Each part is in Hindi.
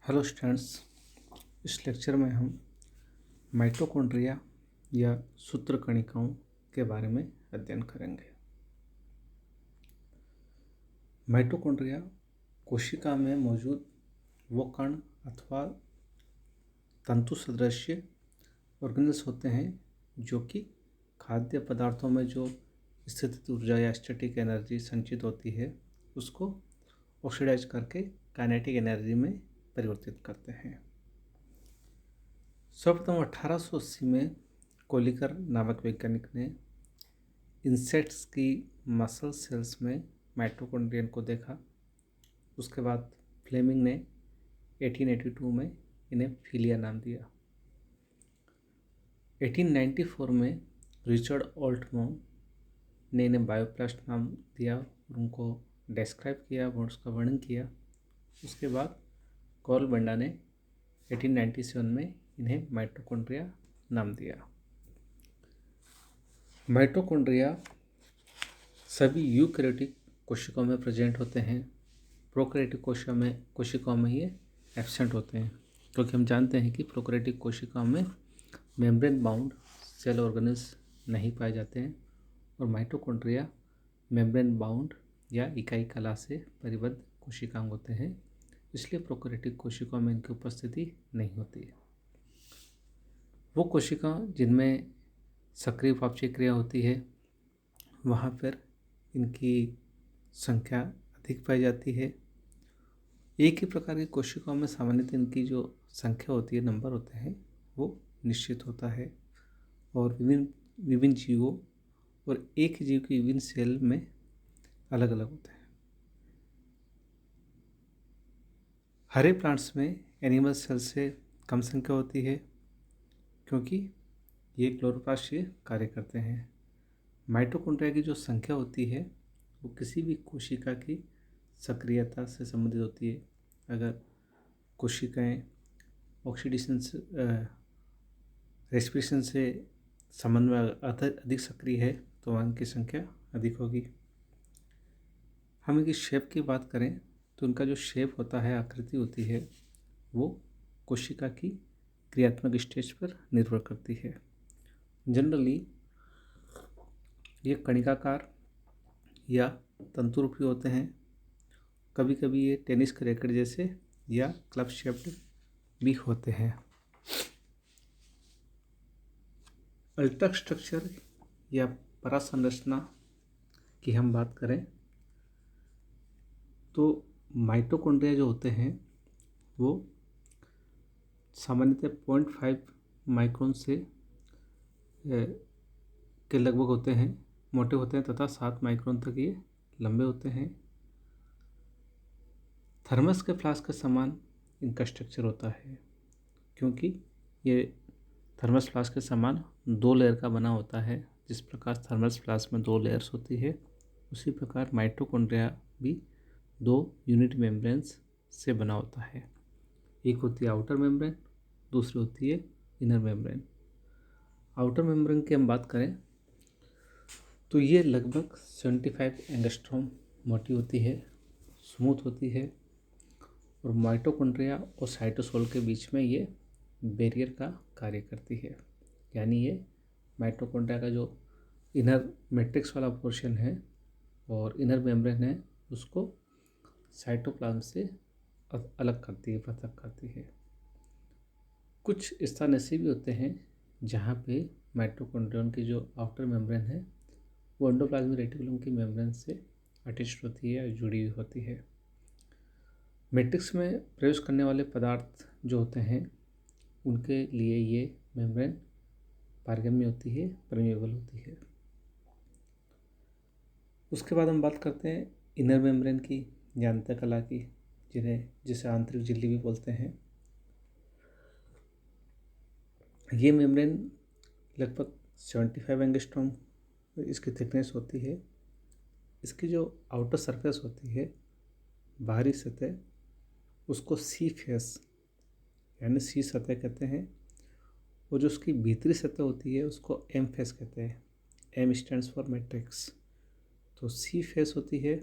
Hello students. इस लेक्चर में हम माइटोकॉन्ड्रिया या सूत्रकणिकाओं के बारे में अध्ययन करेंगे। माइटोकॉन्ड्रिया कोशिका में मौजूद वो कण अथवा तंतु सदृश्य ऑर्गेनेल्स होते हैं जो कि खाद्य पदार्थों में जो स्थितिज ऊर्जा या स्टैटिक एनर्जी संचित होती है उसको ऑक्सीडाइज करके काइनेटिक एनर्जी में परिवर्तित करते हैं। सर्वप्रथम 1880 में कोलिकर नामक वैज्ञानिक ने इंसेक्ट्स की मसल सेल्स में माइटोकॉन्ड्रियन को देखा। उसके बाद फ्लेमिंग ने 1882 में इन्हें फिलिया नाम दिया। 1894 में रिचर्ड ऑल्टमॉन ने इन्हें बायोप्लास्ट नाम दिया और उनको डिस्क्राइब किया, उसका वर्णन किया। उसके बाद कार्ल बेंडा ने 1897 में इन्हें माइटोकॉन्ड्रिया नाम दिया। माइटोकॉन्ड्रिया सभी यूकैरियोटिक कोशिकाओं में प्रेजेंट होते हैं। प्रोकैरियोटिक कोशिकाओं में ये एब्सेंट होते हैं, क्योंकि हम जानते हैं कि प्रोकैरियोटिक कोशिकाओं में मेम्ब्रेन बाउंड सेल ऑर्गेनेल्स नहीं पाए जाते हैं और माइटोकॉन्ड्रिया मेम्ब्रेन बाउंड या इकाई कला से परिबद्ध कोशिकांग होते हैं, इसलिए प्रोकैरियोटिक कोशिकाओं में इनकी उपस्थिति नहीं होती है। वो कोशिका जिनमें सक्रिय उपापचय क्रिया होती है वहाँ पर इनकी संख्या अधिक पाई जाती है। एक ही प्रकार की कोशिकाओं में सामान्यतः इनकी जो संख्या होती है, नंबर होते हैं, वो निश्चित होता है और विभिन्न जीवों और एक ही जीव के विभिन्न सेल में अलग अलग होते हैं। हरे प्लांट्स में एनिमल सेल से कम संख्या होती है क्योंकि ये क्लोरोप्लास्ट से कार्य करते हैं। माइटोकॉन्ड्रिया की जो संख्या होती है वो किसी भी कोशिका की सक्रियता से संबंधित होती है। अगर कोशिकाएं ऑक्सीडेशन से रेस्पिरेशन से संबंध में अधिक सक्रिय है तो वहाँ की संख्या अधिक होगी। हम इनकी शेप की बात करें तो उनका जो शेप होता है, आकृति होती है, वो कोशिका की क्रियात्मक स्टेज पर निर्भर करती है। जनरली ये कणिकाकार या तंतुरूपी होते हैं। कभी कभी ये टेनिस के रैकेट जैसे या क्लब शेप्ड भी होते हैं। अल्ट्रा स्ट्रक्चर या परासंरचना की हम बात करें तो माइटोकॉन्ड्रिया जो होते हैं वो सामान्यतः 0.5 माइक्रोन से के लगभग होते हैं, मोटे होते हैं तथा 7 माइक्रोन तक ये लंबे होते हैं। थर्मस के फ्लास्क के समान इनका स्ट्रक्चर होता है, क्योंकि ये थर्मस फ्लास्क के समान 2 लेयर का बना होता है। जिस प्रकार थर्मस फ्लास्क में 2 लेयर्स होती है, उसी प्रकार माइटोकॉन्ड्रिया भी 2 यूनिट मेम्ब्रेन्स से बना होता है। एक होती है आउटर मेम्ब्रेन, दूसरी होती है इनर मेम्ब्रेन। आउटर मेम्ब्रेन की हम बात करें तो ये लगभग 75 एंगस्ट्रॉम मोटी होती है, स्मूथ होती है और माइटोकॉन्ड्रिया और साइटोसोल के बीच में ये बैरियर का कार्य करती है। यानी ये माइटोकॉन्ड्रिया का जो इनर मैट्रिक्स वाला पोर्शन है और इनर मेम्ब्रेन है, उसको साइटोप्लाज्म से अलग करती है, पृथक करती है। कुछ स्थान ऐसे भी होते हैं जहाँ पे माइटोकॉन्ड्रियन की जो आउटर मेम्ब्रेन है वो एंडोप्लाज्मिक रेटिकुलम की मेम्ब्रेन से अटैच्ड होती है या जुड़ी हुई होती है। मैट्रिक्स में प्रवेश करने वाले पदार्थ जो होते हैं उनके लिए ये मेम्ब्रेन पारगम्य होती है, परमेबल होती है। उसके बाद हम बात करते हैं इनर मेम्ब्रेन की, ज्ञानता कला की, जिसे आंतरिक झिल्ली भी बोलते हैं। ये मेम्ब्रेन लगभग 75 एंगस्ट्रॉम इसकी थिकनेस होती है। इसकी जो आउटर सरफेस होती है, बाहरी सतह, उसको सी फेस यानी सी सतह कहते हैं और जो उसकी भीतरी सतह होती है उसको एम फेस कहते हैं। M stands for matrix. तो सी फेस होती है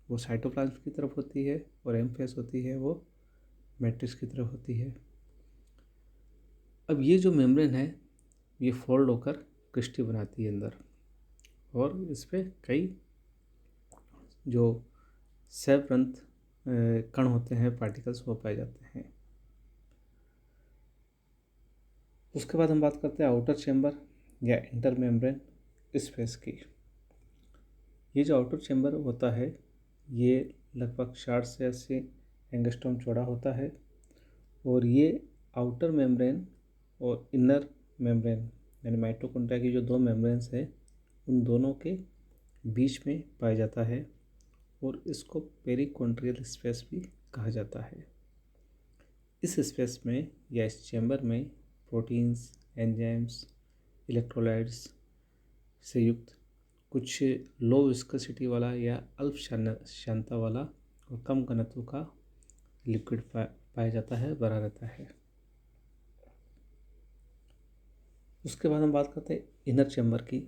वो साइटोप्लाज्म की तरफ होती है और एम फेस होती है वो मैट्रिक्स की तरह होती है। अब ये जो मेम्ब्रेन है ये फोल्ड होकर क्रिस्टी बनाती है अंदर, और इस पर कई जो सैवरंत कण होते हैं, पार्टिकल्स, वो पाए जाते हैं। उसके बाद हम बात करते हैं आउटर चैम्बर या इंटर मेम्ब्रेन स्पेस की। ये जो आउटर चैम्बर होता है ये लगभग 60 से 80 एंगस्ट्रॉम चौड़ा होता है, और ये आउटर मेम्ब्रेन और इनर मेम्ब्रेन यानी माइटोकॉन्ड्रिया की जो दो मेम्ब्रेन्स है उन दोनों के बीच में पाया जाता है, और इसको पेरिकॉन्ड्रियल स्पेस भी कहा जाता है। इस स्पेस में या इस चैम्बर में प्रोटीन्स, एंजाइम्स, इलेक्ट्रोलाइट्स से युक्त कुछ लो विस्कोसिटी वाला या अल्प श्यानता वाला और कम घनत्व का लिक्विड पाया जाता है, भरा रहता है। उसके बाद हम बात करते हैं इनर चैम्बर की।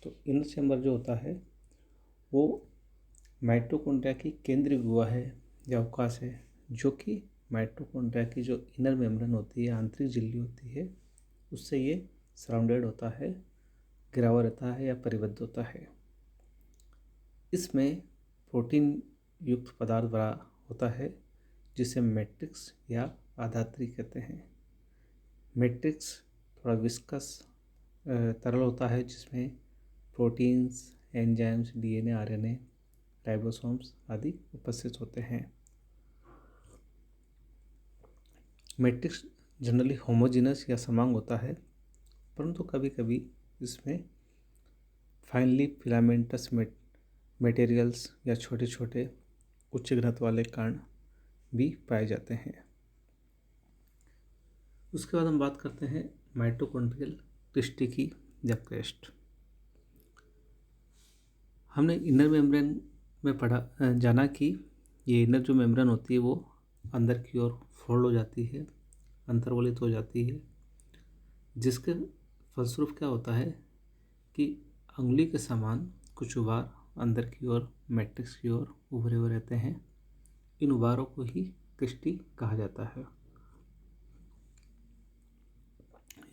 तो इनर चैम्बर जो होता है वो माइटोकॉन्ड्रिया की केंद्रीय गुहा है या अवकाश है, जो कि माइटोकॉन्ड्रिया की जो इनर मेम्ब्रेन होती है, आंतरिक झिल्ली होती है, उससे ये सराउंडेड होता है, घिरा हुआ रहता है या परिबद्ध होता है। इसमें प्रोटीन युक्त पदार्थ भरा होता है जिसे मैट्रिक्स या आधात्री कहते हैं। मैट्रिक्स थोड़ा विस्कस तरल होता है जिसमें proteins, enzymes, DNA, RNA, ribosomes आदि उपस्थित होते हैं। मैट्रिक्स जनरली होमोजीनस या समांग होता है, परंतु कभी कभी इसमें फाइनली फिलामेंटस मटेरियल्स या छोटे छोटे उच्च घनत्व वाले कण भी पाए जाते हैं। उसके बाद हम बात करते हैं माइटोकॉन्ड्रियल क्रिस्टी की या क्रेस्ट। हमने इनर मेम्ब्रेन में जाना कि ये इनर जो मेम्ब्रेन होती है वो अंदर की ओर फोल्ड हो जाती है, अंतर्वलित हो जाती है, जिसके फलस्वरूप क्या होता है कि अंगुली के समान कुछ उभार अंदर की ओर मैट्रिक्स की ओर उभरे हुए रहते हैं। इन उभारों को ही क्रिस्टी कहा जाता है।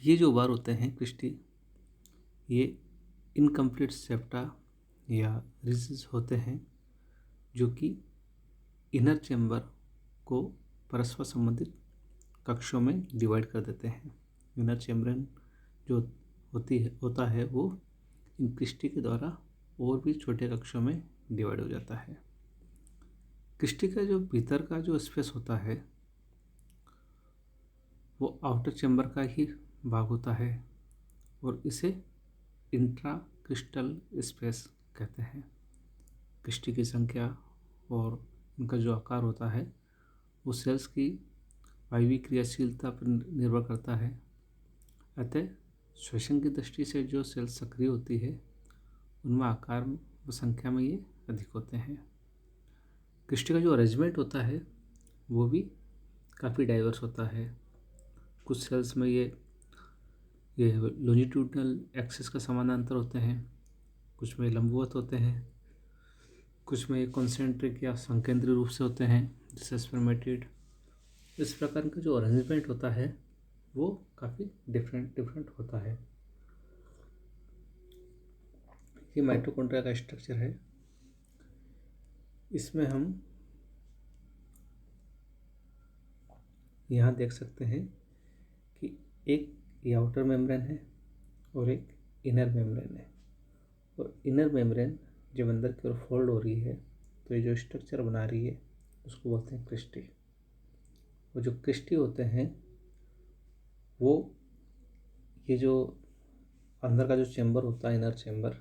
ये जो उभार होते हैं क्रिस्टी, ये इनकम्प्लीट सेप्टा या रिजेस होते हैं, जो कि इनर चैम्बर को परस्पर संबंधित कक्षों में डिवाइड कर देते हैं। इनर चैम्बरन जो होता है वो इन क्रिस्टी के द्वारा और भी छोटे कक्षों में डिवाइड हो जाता है। क्रिस्टी का जो भीतर का जो स्पेस होता है वो आउटर चैम्बर का ही भाग होता है, और इसे इंट्रा क्रिस्टल स्पेस कहते हैं। क्रिस्टी की संख्या और इनका जो आकार होता है वो सेल्स की वायवीय क्रियाशीलता पर निर्भर करता है। अतः श्वसन की दृष्टि से जो सेल्स सक्रिय होती है उनमें आकार व संख्या में ये अधिक होते हैं। क्रिस्टी का जो अरेंजमेंट होता है वो भी काफ़ी डाइवर्स होता है। कुछ सेल्स में ये लॉन्जिट्यूडनल एक्सिस का समानांतर होते हैं, कुछ में लंबवत होते हैं, कुछ में कॉन्सेंट्रिक या संकेंद्रीय रूप से होते हैं जैसे स्पर्मेटिड। इस प्रकार का जो अरेंजमेंट होता है वो काफ़ी डिफरेंट होता है। ये माइटोकॉन्ड्रिया का स्ट्रक्चर है। इसमें हम यहाँ देख सकते हैं कि एक ये आउटर मेम्ब्रेन है और एक इनर मेम्ब्रेन है, और इनर मेम्ब्रेन जब अंदर की ओर फोल्ड हो रही है तो ये जो स्ट्रक्चर बना रही है उसको बोलते हैं क्रिस्टी। वो जो क्रिस्टी होते हैं वो ये जो अंदर का जो चैम्बर होता है इनर चैम्बर,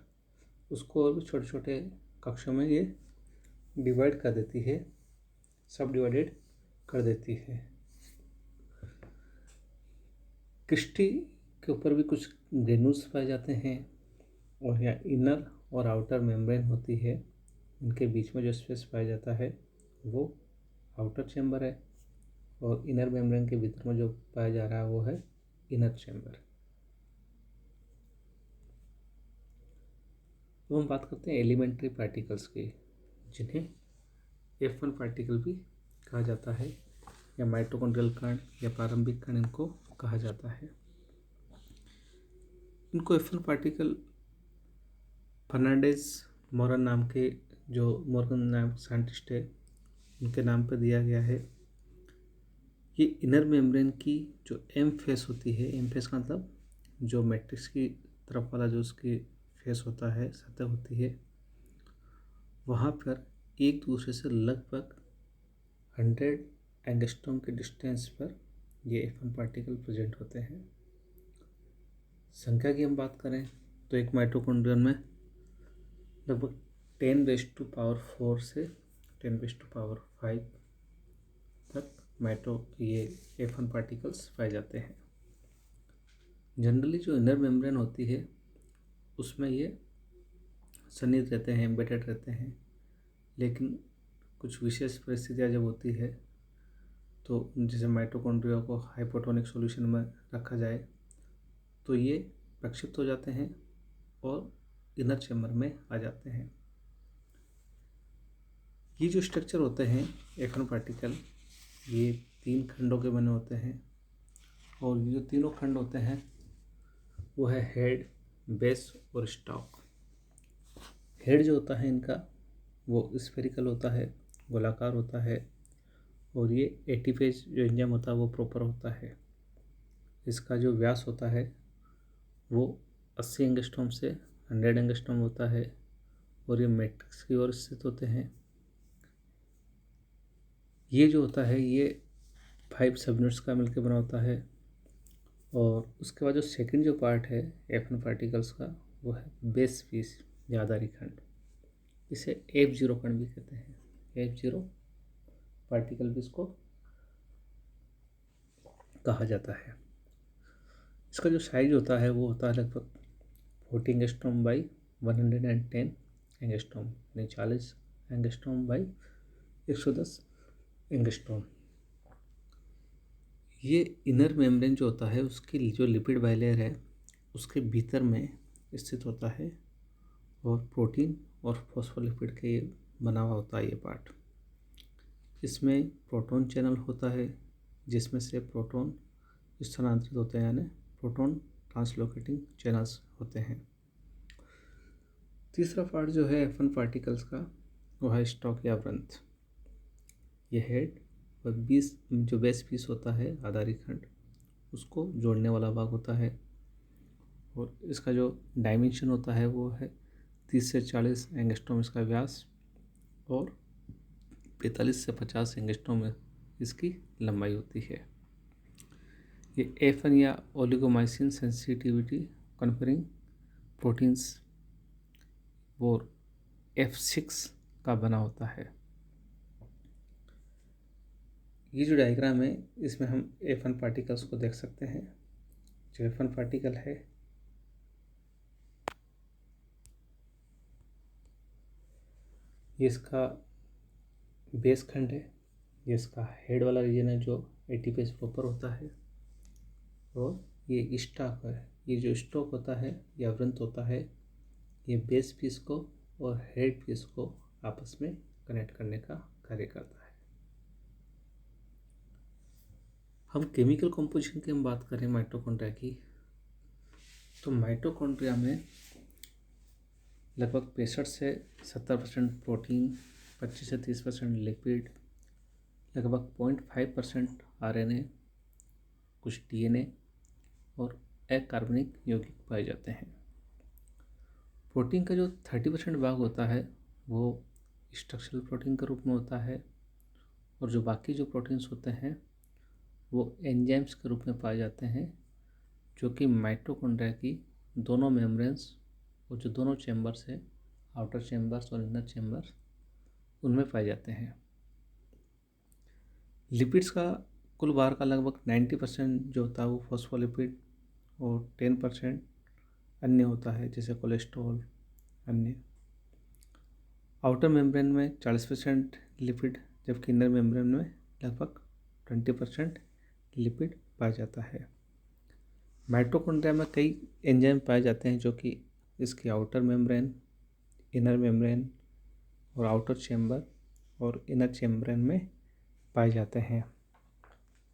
उसको और भी छोटे छोटे कक्षों में ये डिवाइड कर देती है, सब डिवाइडेड कर देती है। क्रिस्टी के ऊपर भी कुछ ग्रेन्यूल्स पाए जाते हैं, और यहाँ इनर और आउटर मेम्ब्रेन होती है, इनके बीच में जो स्पेस पाया जाता है वो आउटर चैम्बर है, और इनर मेम्ब्रेन के भीतर में जो पाया जा रहा है वो है इनर चैम्बर। तो हम बात करते हैं एलिमेंट्री पार्टिकल्स की, जिन्हें F1 पार्टिकल भी कहा जाता है या माइटोकॉन्ड्रियल कण या प्रारंभिक कण इनको कहा जाता है। इनको F1 पार्टिकल फर्नांडीज मॉर्गन नाम के साइंटिस्ट है उनके नाम पर दिया गया है। ये इनर मेम्ब्रेन की जो एम फेस होती है, एम फेस का मतलब जो मैट्रिक्स की तरफ वाला जो उसकी फेस होता है, सतह होती है, वहाँ पर एक दूसरे से लगभग 100 एंगस्ट्रॉम के डिस्टेंस पर ये F1 पार्टिकल प्रेजेंट होते हैं। संख्या की हम बात करें तो एक माइटोकॉन्ड्रियन में लगभग 10⁴ से 10⁵ तक ये F1 पार्टिकल्स पाए जाते हैं। जनरली जो इनर मेम्ब्रेन होती है उसमें ये सन्निहित रहते हैं, एम्बेडेड रहते हैं, लेकिन कुछ विशेष परिस्थितियाँ जब होती है तो जैसे माइटोकॉन्ड्रिया को हाइपोटोनिक सॉल्यूशन में रखा जाए तो ये प्रक्षिप्त हो जाते हैं और इनर चैम्बर में आ जाते हैं। ये जो स्ट्रक्चर होते हैं F1 पार्टिकल, ये 3 खंडों के बने होते हैं और ये जो तीनों खंड होते हैं वो है हेड, बेस और स्टॉक। हेड जो होता है इनका वो स्फेरिकल होता है, गोलाकार होता है, और ये एटीफेज जो एंजाइम होता है वो प्रॉपर होता है। इसका जो व्यास होता है वो 80 एंगस्ट्रॉम से 100 एंगस्ट्रॉम होता है और ये मैट्रिक्स की ओर स्थित होते हैं। ये जो होता है ये 5 सबयूनिट्स का मिलकर बना होता है। और उसके बाद जो सेकंड जो पार्ट है F1 पार्टिकल्स का वो है बेस पीस या आधारी खंड। इसे F0 खंड भी कहते हैं। F0 पार्टिकल भी इसको कहा जाता है। इसका जो साइज होता है वो होता है लगभग 40 एंगस्ट्रॉम बाई 110 एंगस्ट्रॉम, यानी 40 एंगस्ट्रॉम बाई 110 एंगस्ट्रॉम। ये इनर मेम्ब्रेन जो होता है उसकी जो लिपिड बाइलेयर है उसके भीतर में स्थित होता है और प्रोटीन और फॉस्फोलिपिड के ये बना हुआ होता है ये पार्ट। इसमें प्रोटॉन चैनल होता है जिसमें से प्रोटॉन स्थानांतरित होते हैं, यानी प्रोटॉन ट्रांसलोकेटिंग चैनल्स होते हैं। तीसरा पार्ट जो है F1 पार्टिकल्स का वो है स्टॉक या वृंत। ये हेड और 20 जो बेस पीस होता है आधारी खंड उसको जोड़ने वाला भाग होता है और इसका जो डायमेंशन होता है वो है 30 से 40 एंगस्ट्रॉम इसका व्यास और 45 से 50 एंगस्ट्रॉम में इसकी लंबाई होती है। ये F1 या ओलिगोमाइसिन सेंसिटिविटी कन्फरिंग प्रोटीन्स और F6 का बना होता है। ये जो डायग्राम है इसमें हम F1 पार्टिकल्स को देख सकते हैं। जो F1 पार्टिकल है ये इसका बेस खंड है, ये इसका हेड वाला रीजन है जो एटीपेज प्रॉपर होता है, और ये स्टॉक है। ये जो स्टॉक होता है या वृंत होता है ये बेस पीस को और हेड पीस को आपस में कनेक्ट करने का कार्य करता है। हम केमिकल कंपोजिशन की हम बात करें माइटोकॉन्ड्रिया की, तो माइटोकॉन्ड्रिया में लगभग 65 से 70% प्रोटीन, 25 से 30% लिपिड, लगभग 0.5% RNA, कुछ DNA और अकार्बनिक यौगिक पाए जाते हैं। प्रोटीन का जो 30% भाग होता है वो स्ट्रक्चरल प्रोटीन के रूप में होता है और जो बाकी जो प्रोटीन्स होते हैं वो एंजाइम्स के रूप में पाए जाते हैं, जो कि माइटोकॉन्ड्रिया की दोनों मेम्ब्रेन्स और जो दोनों चैम्बर्स है, आउटर चैम्बर्स और इनर चैम्बर्स, उनमें पाए जाते हैं। लिपिड्स का कुल भार का लगभग 90% जो होता है वो फॉस्फोलिपिड और 10% अन्य होता है जैसे कोलेस्ट्रॉल अन्य। आउटर मेम्ब्रेन में 40% लिपिड, जबकि इनर मेम्ब्रेन में लगभग 20% लिपिड पाया जाता है। माइटोकॉन्ड्रिया में कई एंजाइम पाए जाते हैं जो कि इसकी आउटर मेम्ब्रेन, इनर मेम्ब्रेन और आउटर चैम्बर और इनर चैम्ब्रेन में पाए जाते हैं।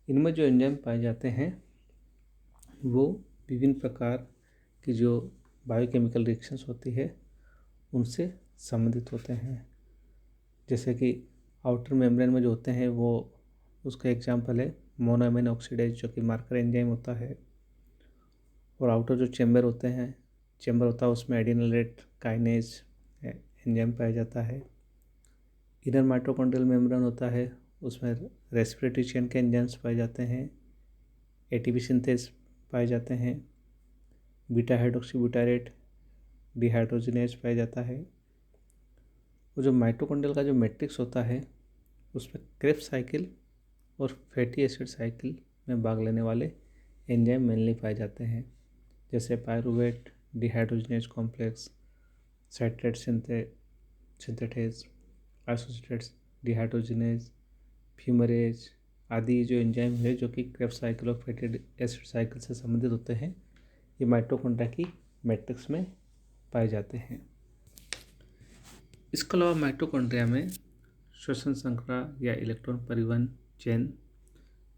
इनमें जो एंजाइम पाए जाते हैं वो विभिन्न प्रकार की जो बायोकेमिकल रिएक्शंस होती है उनसे संबंधित होते हैं। जैसे कि आउटर मेम्ब्रेन में जो होते हैं वो, उसका एग्जांपल है मोनोअमीन ऑक्सीडेज जो कि मार्कर एंजाइम होता है। और आउटर जो चैम्बर होते हैं, चैम्बर होता है उसमें एडिनोलेट काइनेज एंजाइम पाया जाता है। इनर माइटोकॉन्ड्रियल मेम्ब्रेन होता है, उसमें रेस्पिरेटरी चेन के एंजाइम्स पाए जाते हैं, एटीपी सिंथेस पाए जाते हैं, बीटा हाइड्रोक्सीब्यूटारेट डिहाइड्रोजिनेज पाया जाता है। और जो माइटोकॉन्ड्रियल का जो मैट्रिक्स होता है उसमें क्रेब्स साइकिल और फैटी एसिड साइकिल में भाग लेने वाले एंजाइम मेनली पाए जाते हैं, जैसे pyruvate dehydrogenase complex, citrate synthetase, isocitrate dehydrogenase, fumarase आदि जो एंजाइम है जो कि क्रेब्स साइकिल और फैटी एसिड साइकिल से संबंधित होते हैं, ये माइटोकॉन्ड्रिया की मैट्रिक्स में पाए जाते हैं। इसके अलावा माइटोकॉन्ड्रिया में श्वसन श्रृंखला या इलेक्ट्रॉन परिवहन चेन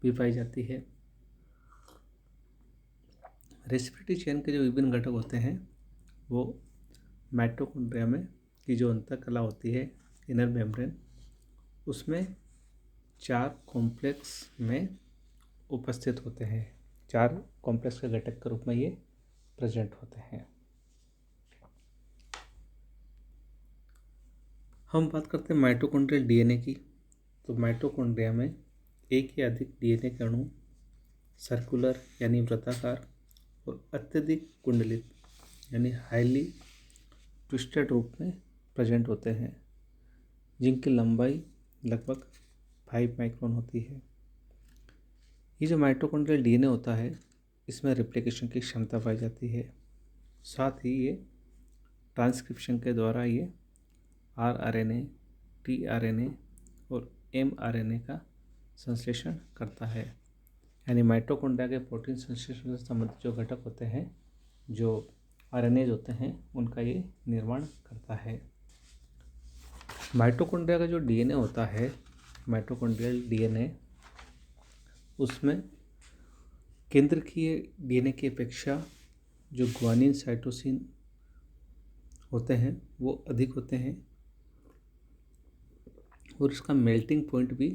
भी पाई जाती है। रेस्पिरेटरी चेन के जो विभिन्न घटक होते हैं वो माइटोकॉन्ड्रिया में की जो अंतःकला होती है इनर मेम्ब्रेन, उसमें 4 कॉम्प्लेक्स में उपस्थित होते हैं। 4 कॉम्प्लेक्स के घटक के रूप में ये प्रेजेंट होते हैं। हम बात करते हैं माइटोकॉन्ड्रियल डीएनए की। तो माइटोकॉन्ड्रिया में एक या अधिक डीएनए के अणु सर्कुलर यानी वृत्ताकार और अत्यधिक कुंडलित यानी हाईली ट्विस्टेड रूप में प्रेजेंट होते हैं, जिनकी लंबाई लगभग 5 माइक्रोन होती है। ये जो माइटोकॉन्ड्रियल डीएनए होता है इसमें रेप्लिकेशन की क्षमता पाई जाती है, साथ ही ये ट्रांसक्रिप्शन के द्वारा ये आरआरएनए, टीआरएनए और एमआरएनए का संश्लेषण करता है। यानी माइटोकॉन्ड्रिया के प्रोटीन संश्लेषण से संबंधित जो घटक होते हैं, जो आरएनएज होते हैं, उनका ये निर्माण करता है। माइटोकॉन्ड्रिया का जो डीएनए होता है, माइटोकॉन्ड्रियल डीएनए, उसमें केंद्रकीय डीएनए की अपेक्षा जो ग्वानिन साइटोसिन होते हैं वो अधिक होते हैं और इसका मेल्टिंग पॉइंट भी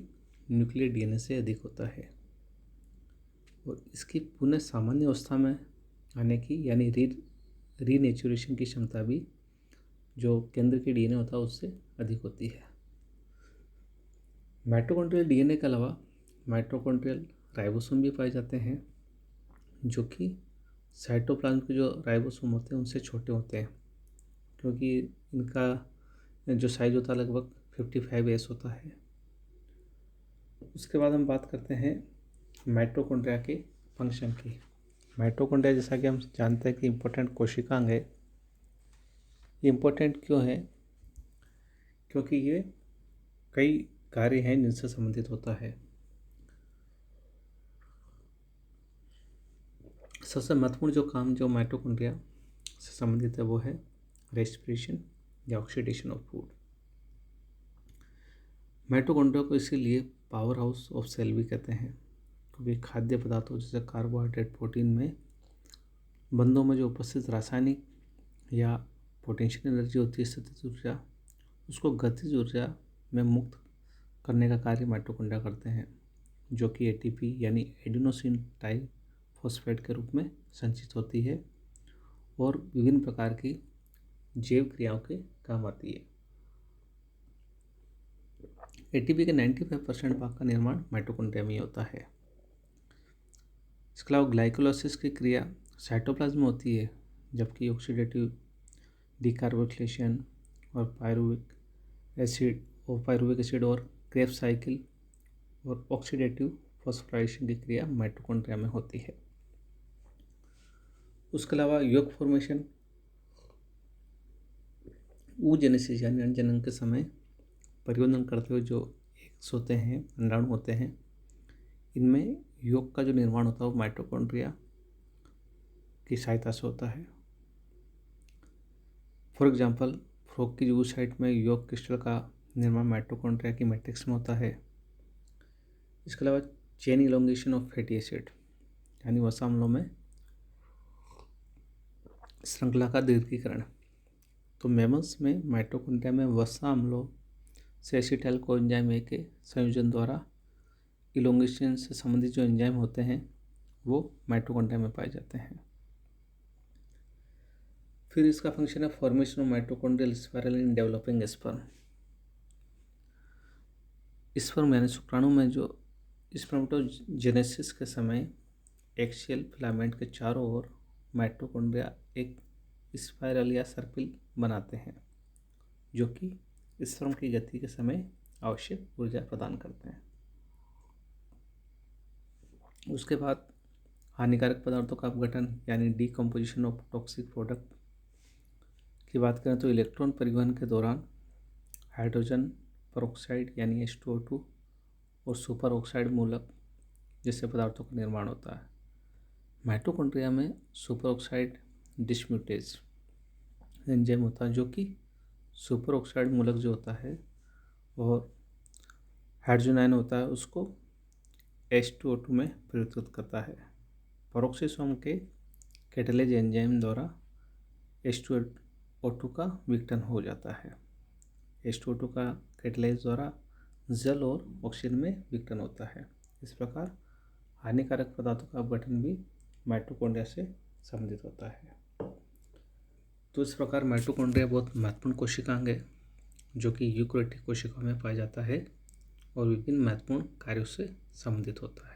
न्यूक्लियर डीएनए से अधिक होता है। और इसकी पुनः सामान्य अवस्था में आने की यानी रीनेचुरेशन की क्षमता भी जो केंद्र के डीएनए होता है उससे अधिक होती है। माइटोकॉन्ड्रियल डीएनए के अलावा माइटोकॉन्ड्रियल राइबोसोम भी पाए जाते हैं, जो कि साइटोप्लाज्म के जो राइबोसोम होते हैं उनसे छोटे होते हैं, क्योंकि इनका जो साइज होता है लगभग 55S होता है। उसके बाद हम बात करते हैं माइटोकॉन्ड्रिया के फंक्शन की। माइटोकॉन्ड्रिया जैसा कि हम जानते हैं कि इम्पोर्टेंट कोशिकांग है। ये इम्पोर्टेंट क्यों है? क्योंकि ये कई कार्य हैं जिनसे संबंधित होता है। सबसे महत्वपूर्ण जो काम जो माइटोकॉन्ड्रिया से संबंधित है वो है रेस्पिरेशन या ऑक्सीडेशन ऑफ फूड। माइटोकॉन्ड्रिया को इसीलिए पावर हाउस ऑफ सेल भी कहते हैं, क्योंकि खाद्य पदार्थों जैसे कार्बोहाइड्रेट, प्रोटीन में बंधों में जो उपस्थित रासायनिक या पोटेंशियल एनर्जी होती है, स्थितिज ऊर्जा, उसको गतिज ऊर्जा में मुक्त करने का कार्य माइटोकॉन्ड्रिया करते हैं, जो कि एटीपी यानी एडिनोसिन ट्राइफॉस्फेट के रूप में संचित होती है और विभिन्न प्रकार की जैव क्रियाओं के काम आती है। एटीपी के 95% भाग का निर्माण माइटोकॉन्ड्रिया में होता है। इसके अलावा ग्लाइकोलाइसिस की क्रिया साइटोप्लाज्म में होती है, जबकि ऑक्सीडेटिव डीकार्बोक्सिलेशन और पायरुविक एसिड और क्रेब्स साइकिल और ऑक्सीडेटिव फॉस्फोराइलेशन की क्रिया माइटोकॉन्ड्रिया में होती है। उसके अलावा यौगिक फॉर्मेशन oogenesis यानी अंडजनन के समय परिवर्तन करते हुए जो एग्स होते हैं, अंडाणु होते हैं, इनमें यौगिक का जो निर्माण होता है वो माइटोकॉन्ड्रिया की सहायता से होता है। फॉर एग्जांपल फ्रॉग की oocyte में यौगिक क्रिस्टल का निर्माण माइटोकॉन्ड्रिया की मैट्रिक्स में होता है। इसके अलावा chain elongation of fatty acid, यानी वसा अम्लों में श्रृंखला का दीर्घीकरण। तो मैमल्स में माइटोकॉन्ड्रिया में वसा अम्लों से एसिटाइल कोएंजाइम ए के संयोजन द्वारा इलोंगेशन से संबंधित जो एंजाइम होते हैं वो माइटोकॉन्ड्रिया में पाए जाते हैं। फिर इसका फंक्शन है formation of mitochondrial spiral in developing sperm. Sperm यानी शुक्राणु में जो स्पर्मेटोजेनेसिस के समय एक्सियल फिलामेंट के चारों ओर माइटोकॉन्ड्रिया एक स्पाइरल या सर्पिल बनाते हैं जो कि स्पर्म की गति के समय आवश्यक ऊर्जा प्रदान करते हैं। उसके बाद हानिकारक पदार्थों का अपघटन यानी डीकम्पोजिशन ऑफ टॉक्सिक प्रोडक्ट की बात करें तो इलेक्ट्रॉन परिवहन के दौरान हाइड्रोजन परऑक्साइड यानी H2O2 और सुपर ऑक्साइड मूलक जैसे पदार्थों का निर्माण होता है। माइटोकॉन्ड्रिया में सुपर ऑक्साइड डिसम्यूटेज एंजाइम होता है जो कि सुपर ऑक्साइड मूलक जो होता है और हाइड्रोजन आयन होता है उसको H2O2 में परिवर्तित करता है। पेरोक्सिसोम के कैटालेज एंजाइम द्वारा H2O2 का विघटन हो जाता है। H2O2 का कैटालेज द्वारा जल और ऑक्सीजन में विघटन होता है। इस प्रकार हानिकारक पदार्थों का अपघटन भी माइटोकॉन्ड्रिया से संबंधित होता है। तो इस प्रकार माइटोकॉन्ड्रिया बहुत महत्वपूर्ण कोशिकांग है जो कि यूकेरियोटिक कोशिकाओं में पाया जाता है और विभिन्न महत्वपूर्ण कार्यों से संबंधित होता है।